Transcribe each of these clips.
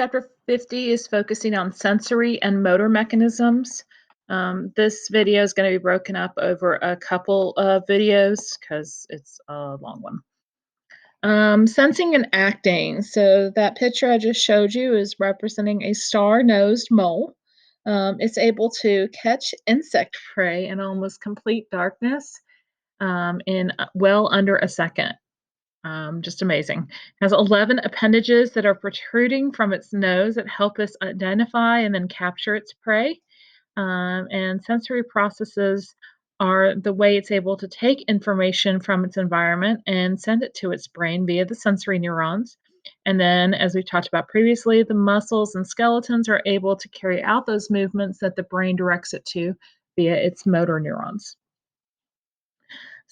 Chapter 50 is focusing on sensory and motor mechanisms. This video is going to be broken up over a couple of videos because it's a long one. Sensing and acting. So that picture I just showed you is representing a star-nosed mole. It's able to catch insect prey in almost complete darkness in well under a second. Just amazing. It has 11 appendages that are protruding from its nose that help us identify and then capture its prey. And sensory processes are the way it's able to take information from its environment and send it to its brain via the sensory neurons. And then, as we talked about previously, the muscles and skeletons are able to carry out those movements that the brain directs it to via its motor neurons.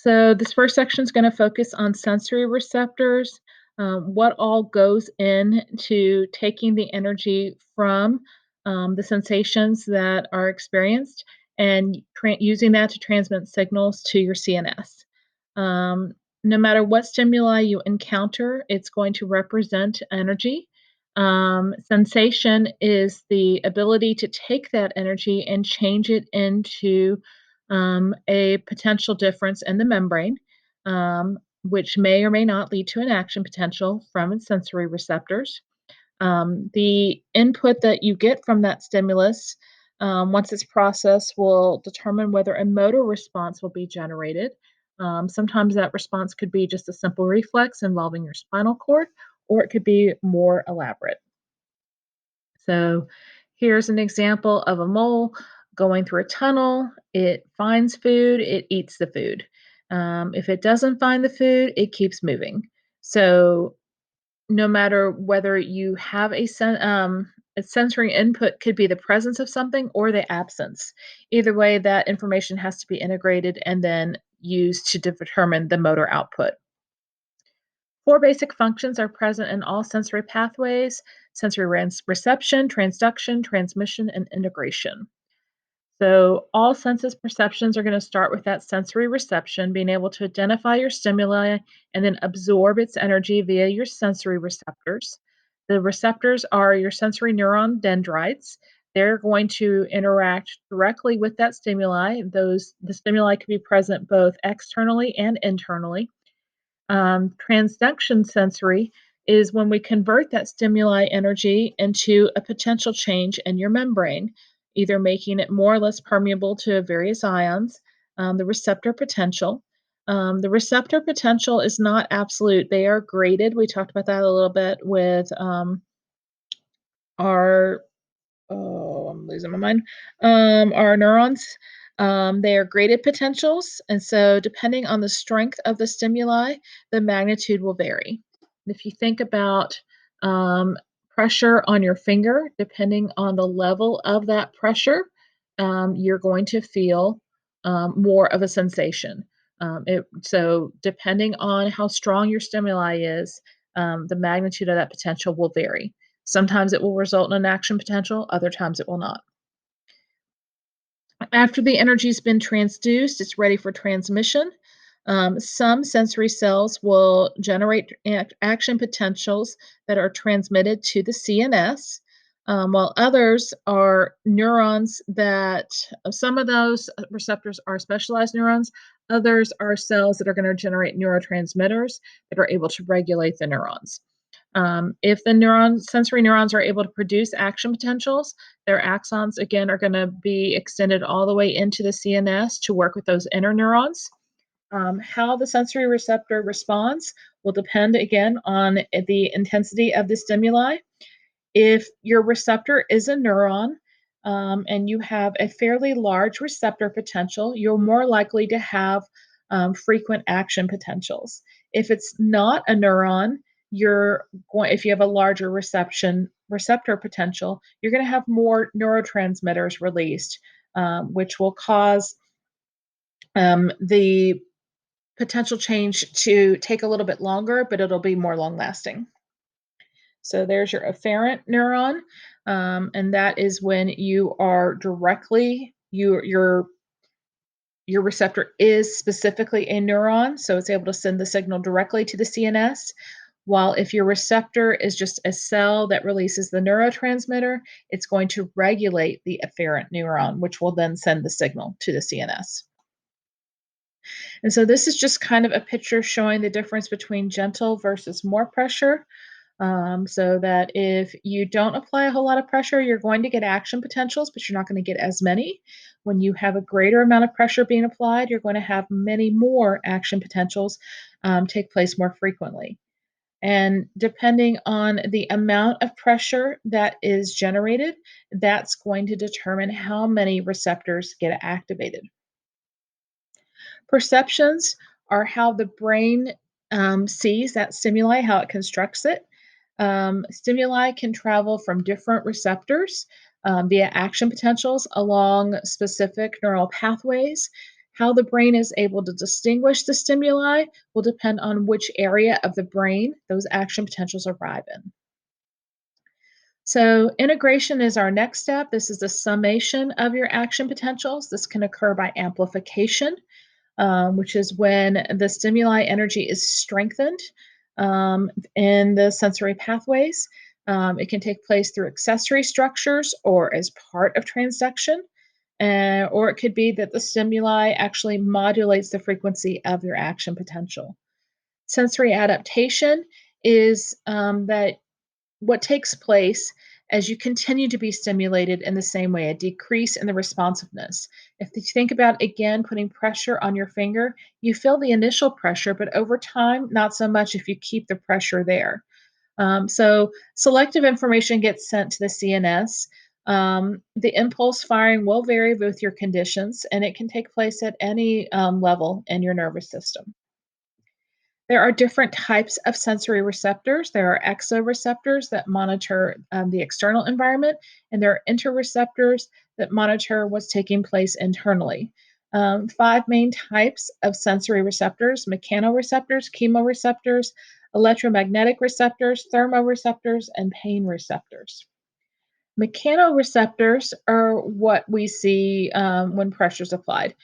So this first section is going to focus on sensory receptors, what all goes into taking the energy from the sensations that are experienced and using that to transmit signals to your CNS. No matter what stimuli you encounter, it's going to represent energy. Sensation is the ability to take that energy and change it into a potential difference in the membrane, which may or may not lead to an action potential from its sensory receptors. The input that you get from that stimulus, once it's processed, will determine whether a motor response will be generated. Sometimes that response could be just a simple reflex involving your spinal cord, or it could be more elaborate. So here's an example of a mole going through a tunnel. It finds food, it eats the food. If it doesn't find the food, it keeps moving. So no matter whether you have a sensory input could be the presence of something or the absence. Either way, that information has to be integrated and then used to determine the motor output. Four basic functions are present in all sensory pathways: sensory reception, transduction, transmission, and integration. So all senses perceptions are going to start with that sensory reception, being able to identify your stimuli and then absorb its energy via your sensory receptors. The receptors are your sensory neuron dendrites. They're going to interact directly with that stimuli. The stimuli can be present both externally and internally. Transduction sensory is when we convert that stimuli energy into a potential change in your membrane, either making it more or less permeable to various ions. The receptor potential. The receptor potential is not absolute. They are graded. We talked about that a little bit with our, oh, I'm losing my mind, our neurons. They are graded potentials, and so depending on the strength of the stimuli, the magnitude will vary. If you think about pressure on your finger, depending on the level of that pressure, you're going to feel more of a sensation. So depending on how strong your stimuli is, the magnitude of that potential will vary. Sometimes it will result in an action potential, other times it will not. After the energy's been transduced, it's ready for transmission. Some sensory cells will generate action potentials that are transmitted to the CNS, while others are neurons that some of those receptors are specialized neurons, others are cells that are going to generate neurotransmitters that are able to regulate the neurons. If the sensory neurons are able to produce action potentials, their axons, again, are going to be extended all the way into the CNS to work with those inner neurons. How the sensory receptor responds will depend, again, on the intensity of the stimuli. If your receptor is a neuron, and you have a fairly large receptor potential, you're more likely to have frequent action potentials. If it's not a neuron, if you have a larger receptor potential, you're going to have more neurotransmitters released, which will cause the potential change to take a little bit longer, but it'll be more long lasting. So there's your afferent neuron, and that is when you are directly your receptor is specifically a neuron, so it's able to send the signal directly to the CNS. While if your receptor is just a cell that releases the neurotransmitter, it's going to regulate the afferent neuron, which will then send the signal to the CNS. And so this is just kind of a picture showing the difference between gentle versus more pressure. So that if you don't apply a whole lot of pressure, you're going to get action potentials, but you're not going to get as many. When you have a greater amount of pressure being applied, you're going to have many more action potentials take place more frequently. And depending on the amount of pressure that is generated, that's going to determine how many receptors get activated. Perceptions are how the brain sees that stimuli, how it constructs it. Stimuli can travel from different receptors via action potentials along specific neural pathways. How the brain is able to distinguish the stimuli will depend on which area of the brain those action potentials arrive in. So, integration is our next step. This is the summation of your action potentials. This can occur by amplification, which is when the stimuli energy is strengthened in the sensory pathways. It can take place through accessory structures or as part of transduction, or it could be that the stimuli actually modulates the frequency of your action potential. Sensory adaptation is that what takes place as you continue to be stimulated in the same way, a decrease in the responsiveness. If you think about, again, putting pressure on your finger, you feel the initial pressure, but over time, not so much if you keep the pressure there. So, selective information gets sent to the CNS. The impulse firing will vary with your conditions, and it can take place at any level in your nervous system. There are different types of sensory receptors. There are exoreceptors that monitor the external environment, and there are interoceptors that monitor what's taking place internally. Five main types of sensory receptors: mechanoreceptors, chemoreceptors, electromagnetic receptors, thermoreceptors, and pain receptors. Mechanoreceptors are what we see when pressure is applied.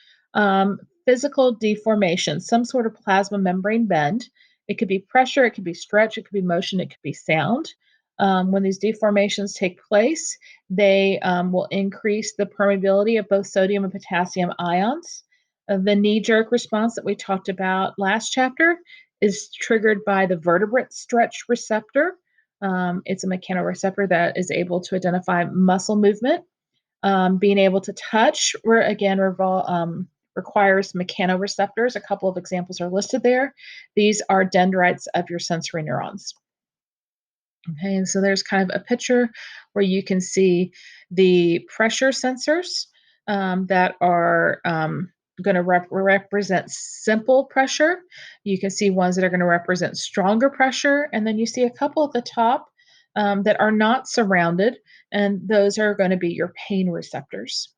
Physical deformation, some sort of plasma membrane bend. It could be pressure, it could be stretch, it could be motion, it could be sound. When these deformations take place, they will increase the permeability of both sodium and potassium ions. The knee jerk response that we talked about last chapter is triggered by the vertebrate stretch receptor. It's a mechanoreceptor that is able to identify muscle movement. Being able to touch, requires mechanoreceptors. A couple of examples are listed there. These are dendrites of your sensory neurons. Okay, and so there's kind of a picture where you can see the pressure sensors that are going to represent simple pressure. You can see ones that are going to represent stronger pressure, and then you see a couple at the top that are not surrounded, and those are going to be your pain receptors.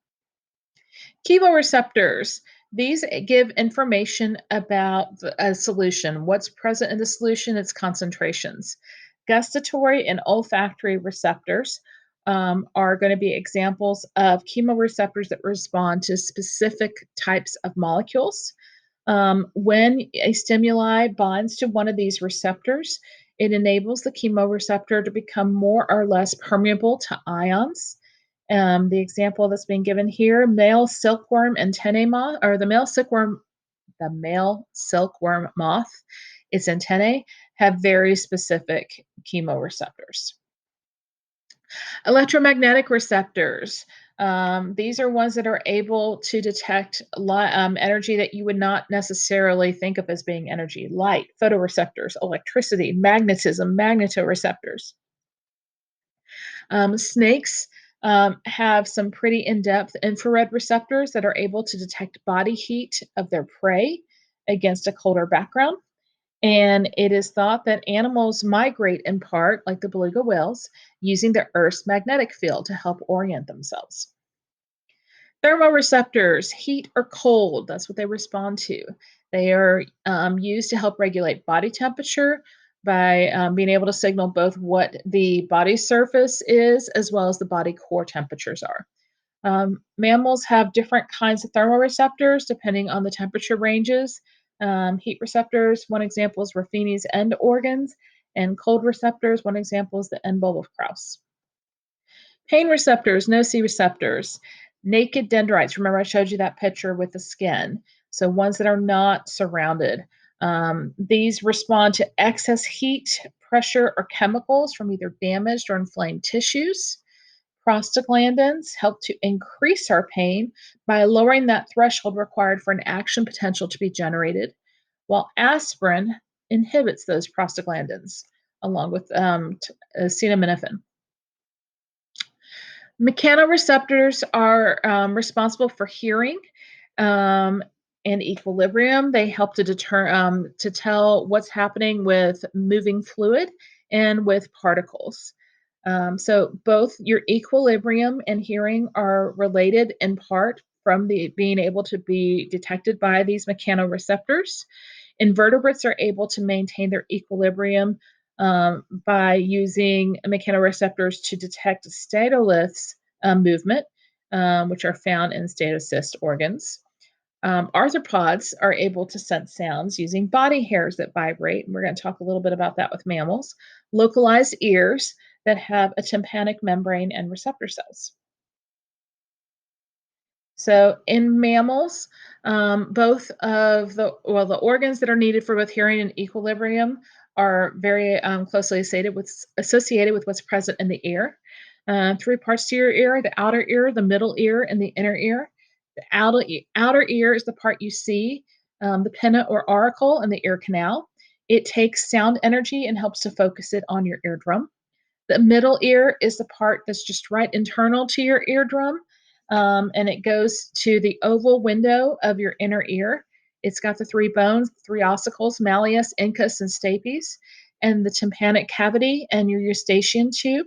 Chemoreceptors. These give information about a solution, what's present in the solution, its concentrations. Gustatory and olfactory receptors are going to be examples of chemoreceptors that respond to specific types of molecules. When a stimuli binds to one of these receptors, it enables the chemoreceptor to become more or less permeable to ions. The example that's being given here, male silkworm antennae moth, or the male silkworm moth, its antennae have very specific chemoreceptors. Electromagnetic receptors. These are ones that are able to detect energy that you would not necessarily think of as being energy: light, photoreceptors, electricity, magnetism, magnetoreceptors. Snakes have some pretty in-depth infrared receptors that are able to detect body heat of their prey against a colder background. And it is thought that animals migrate in part, like the beluga whales, using the Earth's magnetic field to help orient themselves. Thermoreceptors, heat or cold, that's what they respond to. They are used to help regulate body temperature by being able to signal both what the body surface is as well as the body core temperatures are. Mammals have different kinds of thermoreceptors depending on the temperature ranges. Heat receptors, one example is Ruffini's end organs, And cold receptors, one example is the end bulb of Krauss. Pain receptors, nociceptors, naked dendrites. Remember, I showed you that picture with the skin. So ones that are not surrounded. These respond to excess heat, pressure, or chemicals from either damaged or inflamed tissues. Prostaglandins help to increase our pain by lowering that threshold required for an action potential to be generated, while aspirin inhibits those prostaglandins along with acetaminophen. Mechanoreceptors are responsible for hearing um, and equilibrium. They help to to tell what's happening with moving fluid and with particles. So both your equilibrium and hearing are related in part from the being able to be detected by these mechanoreceptors. Invertebrates are able to maintain their equilibrium by using mechanoreceptors to detect statoliths movement, which are found in statocyst organs. Arthropods are able to sense sounds using body hairs that vibrate. And we're going to talk a little bit about that with mammals. Localized ears that have a tympanic membrane and receptor cells. So in mammals, both of the organs that are needed for both hearing and equilibrium are very closely associated with what's present in the ear. Three parts to your ear: the outer ear, the middle ear, and the inner ear. The outer ear is the part you see, the pinna or auricle, and the ear canal. It takes sound energy and helps to focus it on your eardrum. The middle ear is the part that's just right internal to your eardrum, and it goes to the oval window of your inner ear. It's got the three bones, three ossicles, malleus, incus, and stapes, and the tympanic cavity and your eustachian tube.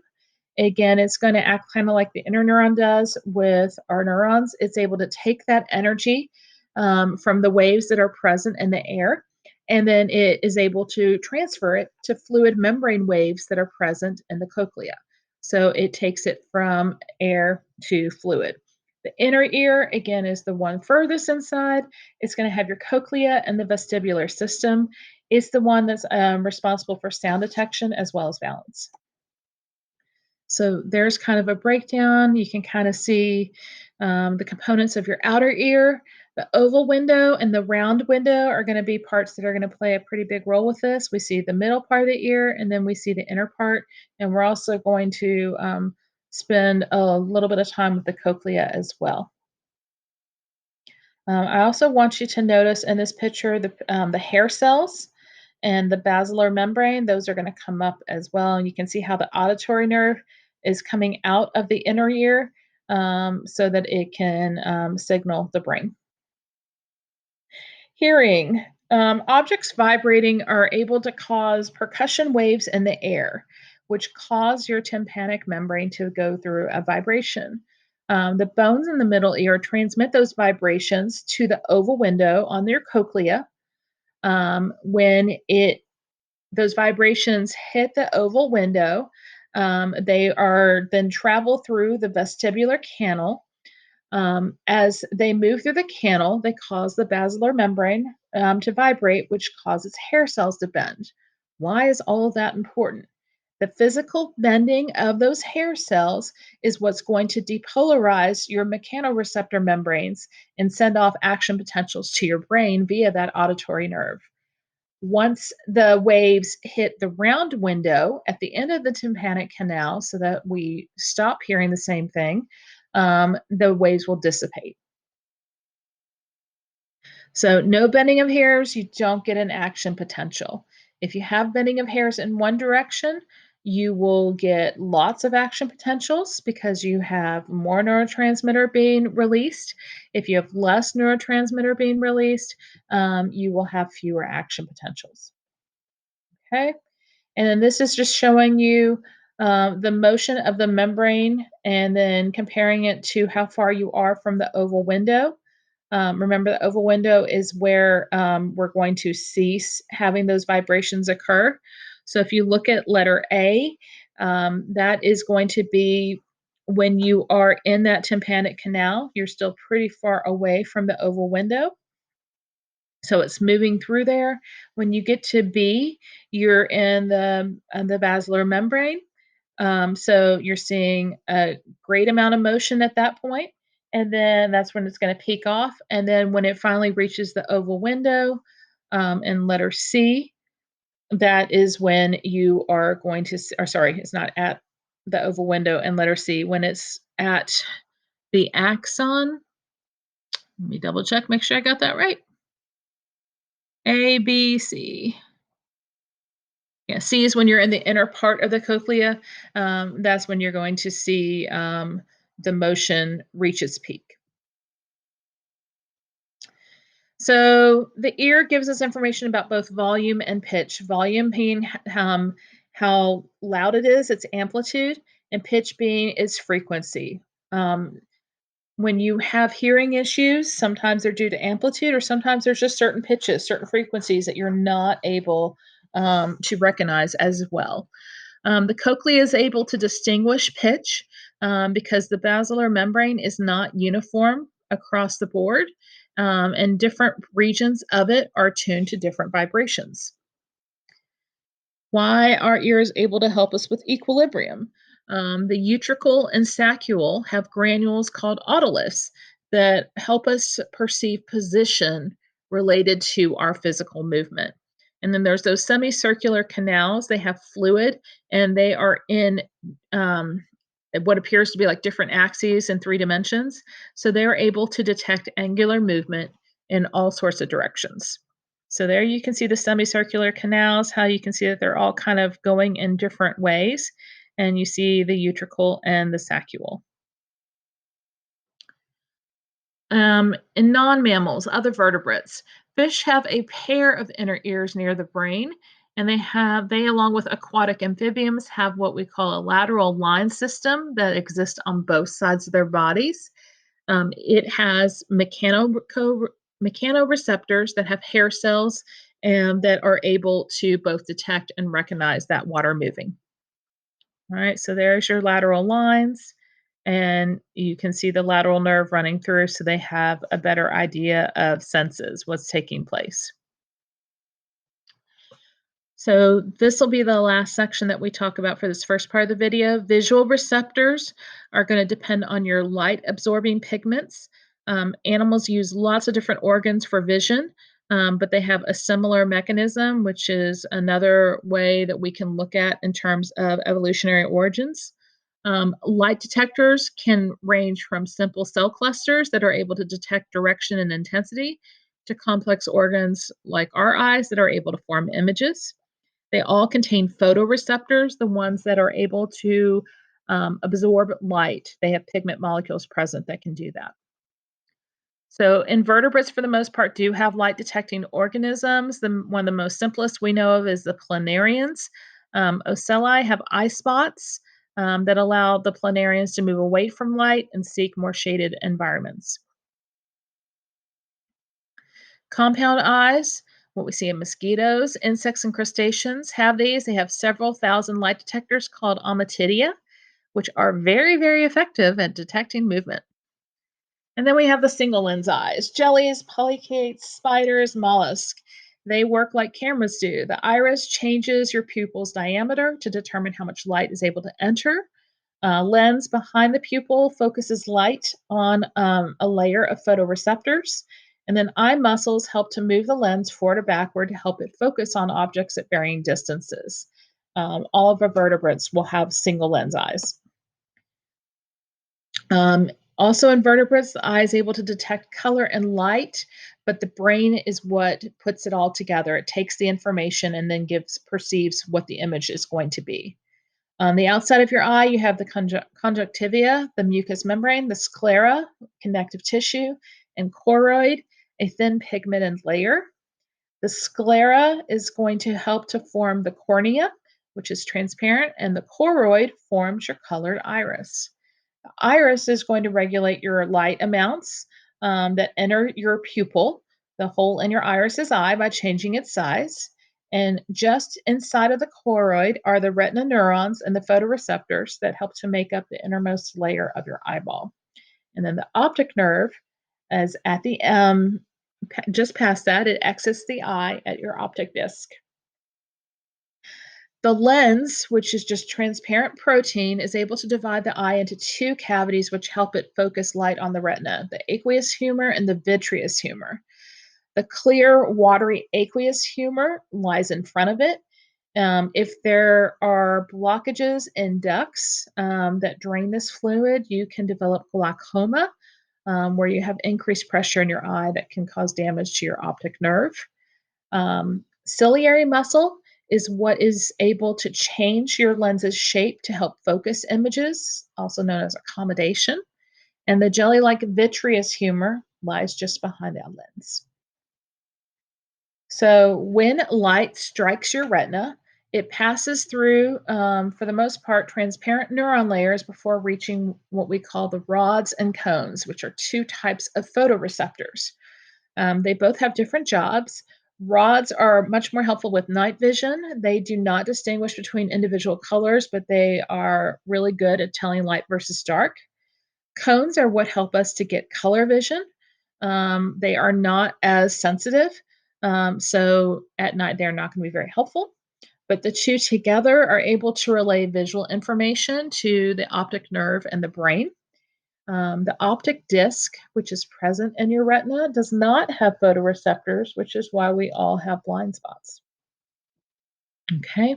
Again, it's going to act kind of like the interneuron does with our neurons. It's able to take that energy from the waves that are present in the air, and then it is able to transfer it to fluid membrane waves that are present in the cochlea. So it takes it from air to fluid. The inner ear, again, is the one furthest inside. It's going to have your cochlea and the vestibular system. It's the one that's responsible for sound detection as well as balance. So there's kind of a breakdown. You can kind of see the components of your outer ear. The oval window and the round window are going to be parts that are going to play a pretty big role with this. We see the middle part of the ear, and then we see the inner part. And we're also going to spend a little bit of time with the cochlea as well. I also want you to notice in this picture the hair cells and the basilar membrane. Those are going to come up as well. And you can see how the auditory nerve is coming out of the inner ear so that it can signal the brain. Hearing. Objects vibrating are able to cause percussion waves in the air, which cause your tympanic membrane to go through a vibration. The bones in the middle ear transmit those vibrations to the oval window on your cochlea. When those vibrations hit the oval window, they are then travel through the vestibular canal. As they move through the canal, they cause the basilar membrane to vibrate, which causes hair cells to bend. Why is all of that important? The physical bending of those hair cells is what's going to depolarize your mechanoreceptor membranes and send off action potentials to your brain via that auditory nerve. Once the waves hit the round window at the end of the tympanic canal, so that we stop hearing the same thing, the waves will dissipate. So, no bending of hairs, you don't get an action potential. If you have bending of hairs in one direction, you will get lots of action potentials because you have more neurotransmitter being released. If you have less neurotransmitter being released, you will have fewer action potentials. Okay. And then this is just showing you the motion of the membrane and then comparing it to how far you are from the oval window. Remember, the oval window is where we're going to cease having those vibrations occur. So if you look at letter A, that is going to be when you are in that tympanic canal, you're still pretty far away from the oval window. So it's moving through there. When you get to B, you're in the basilar membrane. So you're seeing a great amount of motion at that point, and then that's when it's going to peak off. And then when it finally reaches the oval window in letter C, that is when you are going to, or sorry, it's not at the oval window in letter C. When it's at the axon, let me double check, make sure I got that right. A, B, C. Yeah, C is when you're in the inner part of the cochlea. That's when you're going to see the motion reach its peak. So the ear gives us information about both volume and pitch. Volume being how loud it is, its amplitude, and pitch being its frequency. Um, when you have hearing issues, sometimes they're due to amplitude, or sometimes there's just certain pitches, certain frequencies that you're not able to recognize as well. The cochlea is able to distinguish pitch because the basilar membrane is not uniform across the board, and different regions of it are tuned to different vibrations. Why are ears able to help us with equilibrium? The utricle and saccule have granules called otoliths that help us perceive position related to our physical movement. And then there's those semicircular canals. They have fluid, and they are in um, what appears to be like different axes in 3 dimensions. So they're able to detect angular movement in all sorts of directions. So there you can see the semicircular canals, how you can see that they're all kind of going in different ways. And you see the utricle and the saccule. In non-mammals, other vertebrates, fish have a pair of inner ears near the brain, and they along with aquatic amphibians have what we call a lateral line system that exists on both sides of their bodies. It has mechanoreceptors that have hair cells and that are able to both detect and recognize that water moving. All right, so there's your lateral lines, and you can see the lateral nerve running through, so they have a better idea of senses, what's taking place. So this will be the last section that we talk about for this first part of the video. Visual receptors are going to depend on your light absorbing pigments. Animals use lots of different organs for vision, but they have a similar mechanism, which is another way that we can look at in terms of evolutionary origins. Light detectors can range from simple cell clusters that are able to detect direction and intensity to complex organs like our eyes that are able to form images. They all contain photoreceptors, the ones that are able to absorb light. They have pigment molecules present that can do that. So invertebrates, for the most part, do have light detecting organisms. One of the most simplest we know of is the planarians. Ocelli have eye spots that allow the planarians to move away from light and seek more shaded environments. Compound eyes, what we see in mosquitoes, insects, and crustaceans have these. They have several thousand light detectors called ommatidia, which are very, very effective at detecting movement. And then we have the single lens eyes, jellies, polychaetes, spiders, mollusks. They work like cameras do. The iris changes your pupil's diameter to determine how much light is able to enter. Lens behind the pupil focuses light on a layer of photoreceptors. And then eye muscles help to move the lens forward or backward to help it focus on objects at varying distances. All of our vertebrates will have single lens eyes. Also in vertebrates, the eye is able to detect color and light, but the brain is what puts it all together. It takes the information and then perceives what the image is going to be. On the outside of your eye, you have the conjunctiva, the mucous membrane, the sclera, connective tissue, and choroid, a thin pigmented layer. The sclera is going to help to form the cornea, which is transparent, and the choroid forms your colored iris. The iris is going to regulate your light amounts that enter your pupil, the hole in your iris's eye, by changing its size. And just inside of the choroid are the retina neurons and the photoreceptors that help to make up the innermost layer of your eyeball. And then the optic nerve is at the Just past that, it exits the eye at your optic disc. The lens, which is just transparent protein, is able to divide the eye into two cavities, which help it focus light on the retina, the aqueous humor and the vitreous humor. The clear, watery aqueous humor lies in front of it. If there are blockages in ducts that drain this fluid, you can develop glaucoma, where you have increased pressure in your eye that can cause damage to your optic nerve. Ciliary muscle is what is able to change your lens's shape to help focus images, also known as accommodation. And the jelly like vitreous humor lies just behind that lens. So, when light strikes your retina, it passes through, for the most part, transparent neuron layers before reaching what we call the rods and cones, which are two types of photoreceptors. They both have different jobs. Rods are much more helpful with night vision. They do not distinguish between individual colors, but they are really good at telling light versus dark. Cones are what help us to get color vision. They are not as sensitive, so at night they're not going to be very helpful. But the two together are able to relay visual information to the optic nerve and the brain. The optic disc, which is present in your retina, does not have photoreceptors, which is why we all have blind spots. Okay,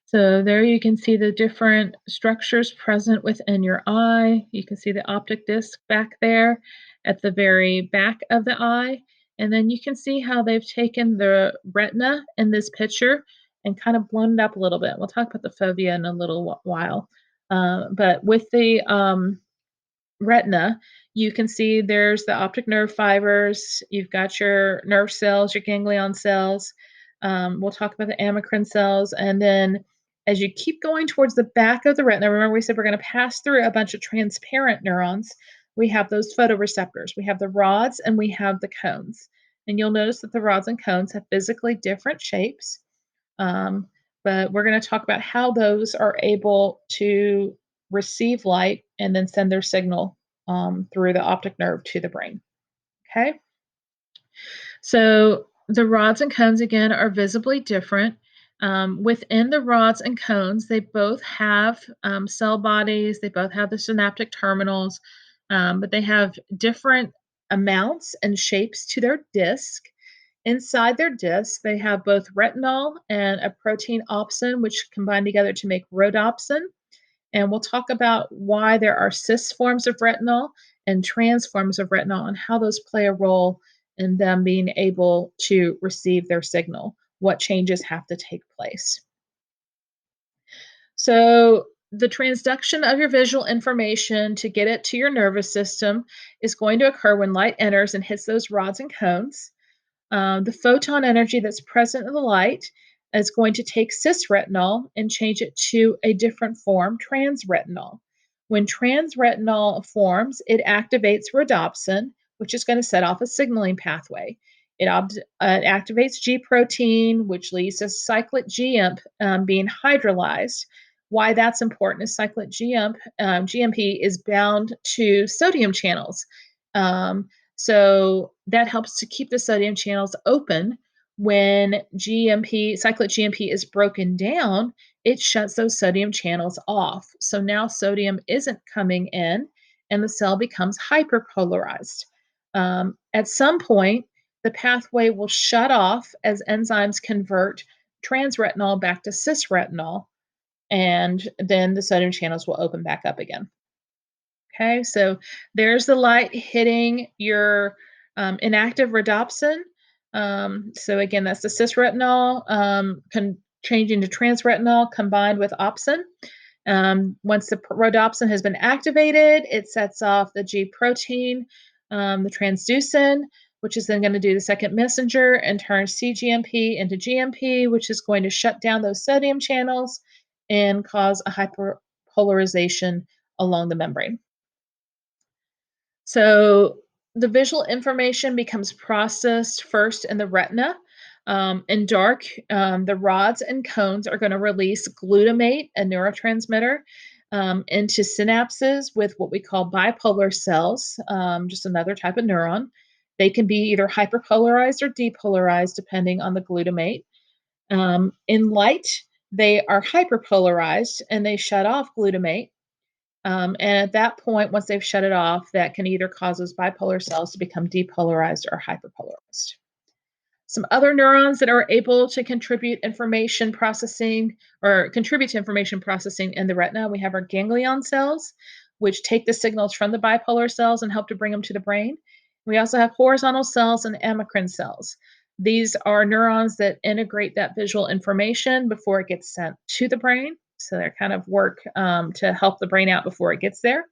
so there you can see the different structures present within your eye. You can see the optic disc back there at the very back of the eye. And then you can see how they've taken the retina in this picture and kind of blown it up a little bit. We'll talk about the fovea in a little while. But with the retina, you can see there's the optic nerve fibers, you've got your nerve cells, your ganglion cells. We'll talk about the amacrine cells. And then as you keep going towards the back of the retina, remember we said we're going to pass through a bunch of transparent neurons. We have those photoreceptors. We have the rods and we have the cones. And you'll notice that the rods and cones have physically different shapes. Um, but we're going to talk about how those are able to receive light and then send their signal through the optic nerve to the brain. Okay, so the rods and cones again are visibly different. Within the rods and cones, they both have cell bodies, they both have the synaptic terminals, but they have different amounts and shapes to their disc. Inside their disc, they have both retinol and a protein opsin, which combine together to make rhodopsin. And we'll talk about why there are cis forms of retinol and trans forms of retinol and how those play a role in them being able to receive their signal, what changes have to take place. So, the transduction of your visual information to get it to your nervous system is going to occur when light enters and hits those rods and cones. The photon energy that's present in the light is going to take cis-retinol and change it to a different form, trans-retinol. When trans-retinol forms, it activates rhodopsin, which is going to set off a signaling pathway. It activates G protein, which leads to cyclic GMP being hydrolyzed. Why that's important is cyclic GMP is bound to sodium channels. So that helps to keep the sodium channels open. When cyclic GMP is broken down, it shuts those sodium channels off. So now sodium isn't coming in and the cell becomes hyperpolarized. At some point, the pathway will shut off as enzymes convert transretinol back to cisretinol, and then the sodium channels will open back up again. Okay, so there's the light hitting your inactive rhodopsin. So again, that's the cisretinol changing to transretinol combined with opsin. Once the rhodopsin has been activated, it sets off the G protein, the transducin, which is then going to do the second messenger and turn cGMP into GMP, which is going to shut down those sodium channels and cause a hyperpolarization along the membrane. So the visual information becomes processed first in the retina. In dark, the rods and cones are going to release glutamate, a neurotransmitter, into synapses with what we call bipolar cells, just another type of neuron. They can be either hyperpolarized or depolarized depending on the glutamate. In light, they are hyperpolarized and they shut off glutamate. And at that point, once they've shut it off, that can either cause those bipolar cells to become depolarized or hyperpolarized. Some other neurons that are able to contribute information processing or contribute to information processing in the retina, we have our ganglion cells, which take the signals from the bipolar cells and help to bring them to the brain. We also have horizontal cells and amacrine cells. These are neurons that integrate that visual information before it gets sent to the brain. So they kind of work to help the brain out before it gets there.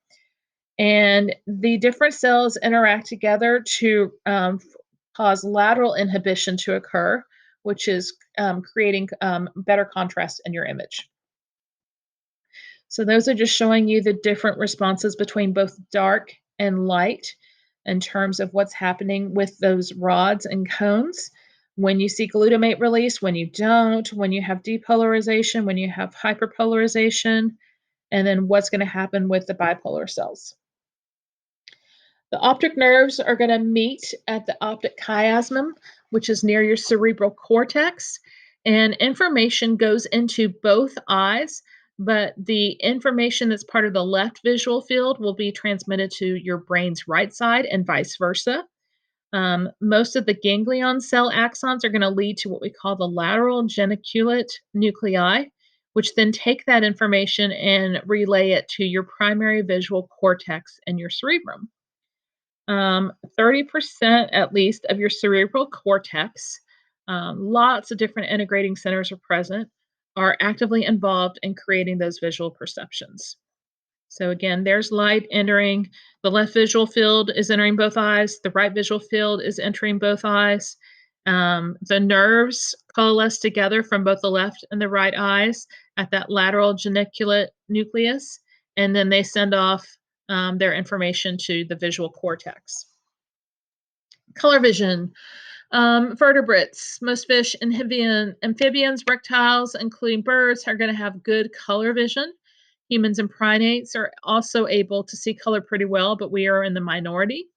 And the different cells interact together to cause lateral inhibition to occur, which is creating better contrast in your image. So those are just showing you the different responses between both dark and light in terms of what's happening with those rods and cones. When you see glutamate release, when you don't, when you have depolarization, when you have hyperpolarization, and then what's going to happen with the bipolar cells. The optic nerves are going to meet at the optic chiasm, which is near your cerebral cortex, and information goes into both eyes, but the information that's part of the left visual field will be transmitted to your brain's right side and vice versa. Most of the ganglion cell axons are going to lead to what we call the lateral geniculate nuclei, which then take that information and relay it to your primary visual cortex and your cerebrum. 30% at least of your cerebral cortex, lots of different integrating centers are present, are actively involved in creating those visual perceptions. So again, there's light entering. The left visual field is entering both eyes. The right visual field is entering both eyes. The nerves coalesce together from both the left and the right eyes at that lateral geniculate nucleus, and then they send off their information to the visual cortex. Color vision. Vertebrates, most fish, amphibians, reptiles, including birds, are going to have good color vision. Humans and primates are also able to see color pretty well, but we are in the minority.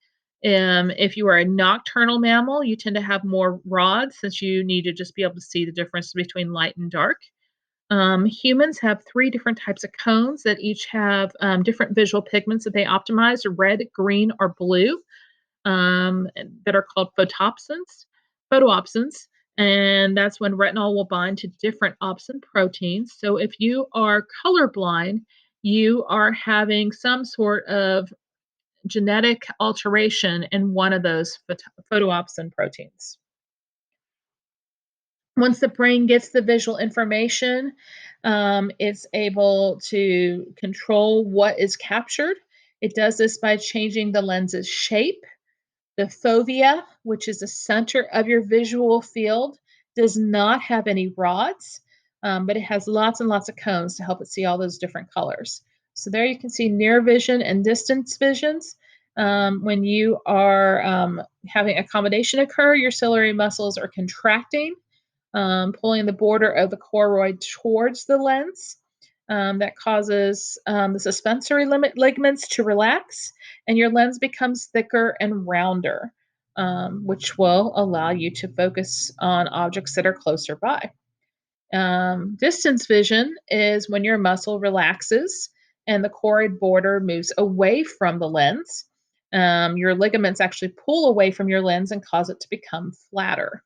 If you are a nocturnal mammal, you tend to have more rods since you need to just be able to see the difference between light and dark. Humans have 3 different types of cones that each have different visual pigments that they optimize: red, green, or blue, that are called photoopsins. And that's when retinol will bind to different opsin proteins. So if you are colorblind, you are having some sort of genetic alteration in one of those photoopsin proteins. Once the brain gets the visual information, it's able to control what is captured. It does this by changing the lens's shape. The fovea, which is the center of your visual field, does not have any rods, but it has lots and lots of cones to help it see all those different colors. So there you can see near vision and distance visions. When you are having accommodation occur, your ciliary muscles are contracting, pulling the border of the choroid towards the lens. That causes the suspensory ligaments to relax, and your lens becomes thicker and rounder, which will allow you to focus on objects that are closer by. Distance vision is when your muscle relaxes and the choroid border moves away from the lens. Your ligaments actually pull away from your lens and cause it to become flatter.